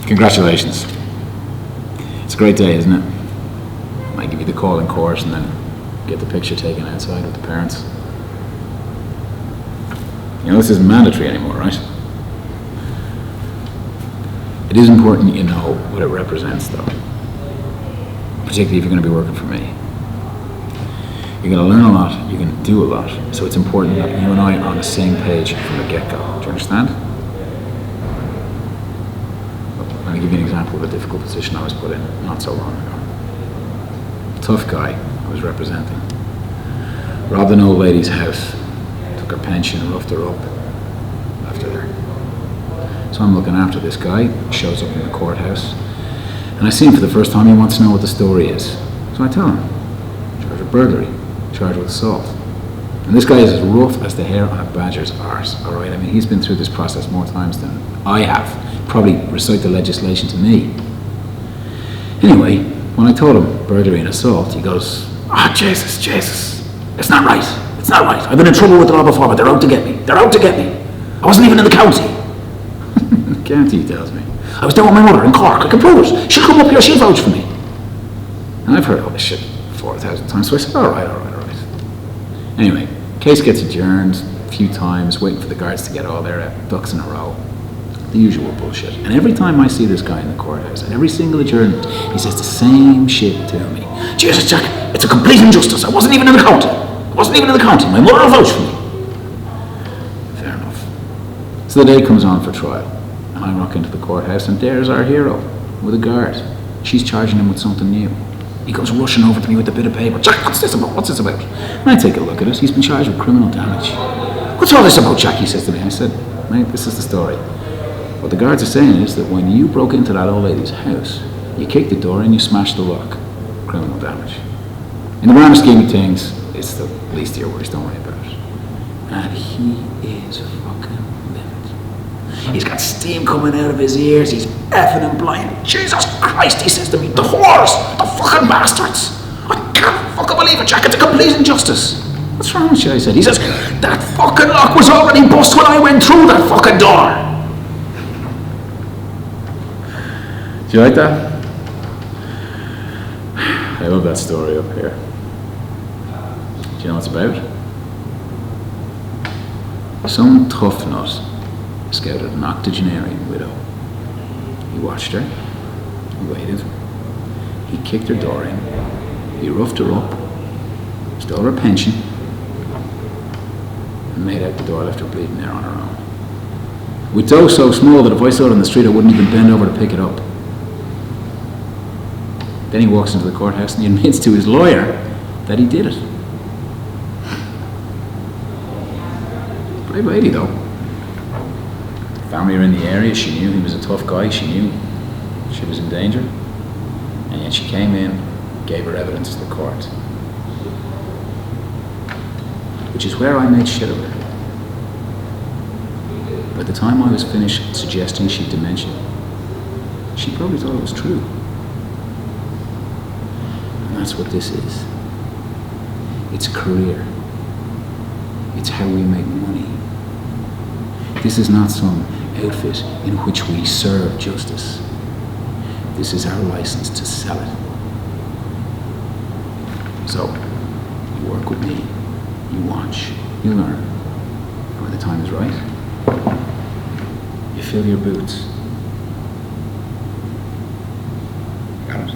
Congratulations. It's a great day, isn't it? I give you the call in court and then get the picture taken outside with the parents. You know, this isn't mandatory anymore, right? It is important you know what it represents, though. Particularly if you're going to be working for me. You're going to learn a lot, you're going to do a lot, so it's important that you and I are on the same page from the get-go. Do you understand? Let me give you an example of a difficult position I was put in not so long ago. Tough guy I was representing. Robbed an old lady's house, took her pension, roughed her up, left her there. So I'm looking after this guy, shows up in the courthouse, and I see him for the first time. He wants to know what the story is. So I tell him, charged with burglary, charged with assault. And this guy is as rough as the hair on a badger's arse, all right? I mean, he's been through this process more times than I have. Probably recite the legislation to me. Anyway, when I told him burglary and assault, he goes, Jesus, it's not right. I've been in trouble with the law before, but they're out to get me. I wasn't even in the county. The county, he tells me. I was down with my mother in Cork. I can prove it. She'll come up here, she'll vouch for me. And I've heard all this shit 4,000 times, so I said, all right. Anyway, case gets adjourned a few times, waiting for the guards to get all their ducks in a row. The usual bullshit. And every time I see this guy in the courthouse, at every single adjournment, he says the same shit to me. Jesus, Jack, it's a complete injustice. I wasn't even in the county. My mother will vouch for me. Fair enough. So the day comes on for trial, and I walk into the courthouse, and there's our hero with a guard. She's charging him with something new. He comes rushing over to me with a bit of paper. Jack, what's this about? And I take a look at it. He's been charged with criminal damage. What's all this about, Jack? He says to me. I said, mate, this is the story. What the guards are saying is that when you broke into that old lady's house, you kicked the door and you smashed the lock. Criminal damage. In the grand scheme of things, it's the least of your worries, don't worry about it. And he is fucking livid. He's got steam coming out of his ears, he's effing and blind. Jesus Christ, he says to me, the whores, the fucking bastards. I can't fucking believe it, Jack, it's a complete injustice. What's wrong with you? I said. He says, that fucking lock was already bust when I went through that fucking door. Do you like that? I love that story up here. Do you know what it's about? Some tough nut scouted an octogenarian widow. He watched her, he waited, he kicked her door in, he roughed her up, stole her pension, and made out the door, left her bleeding there on her own. With dough so small that if I saw it on the street I wouldn't even bend over to pick it up. Then he walks into the courthouse and he admits to his lawyer that he did it. Brave lady, though. Family are in the area, she knew he was a tough guy, she knew she was in danger, and yet she came in, gave her evidence to the court. Which is where I made shit of her. By the time I was finished suggesting she'd dementia, she probably thought it was true. That's what this is. It's a career. It's how we make money. This is not some outfit in which we serve justice. This is our license to sell it. So, you work with me, you watch, you learn, and when the time is right, you fill your boots. Got it?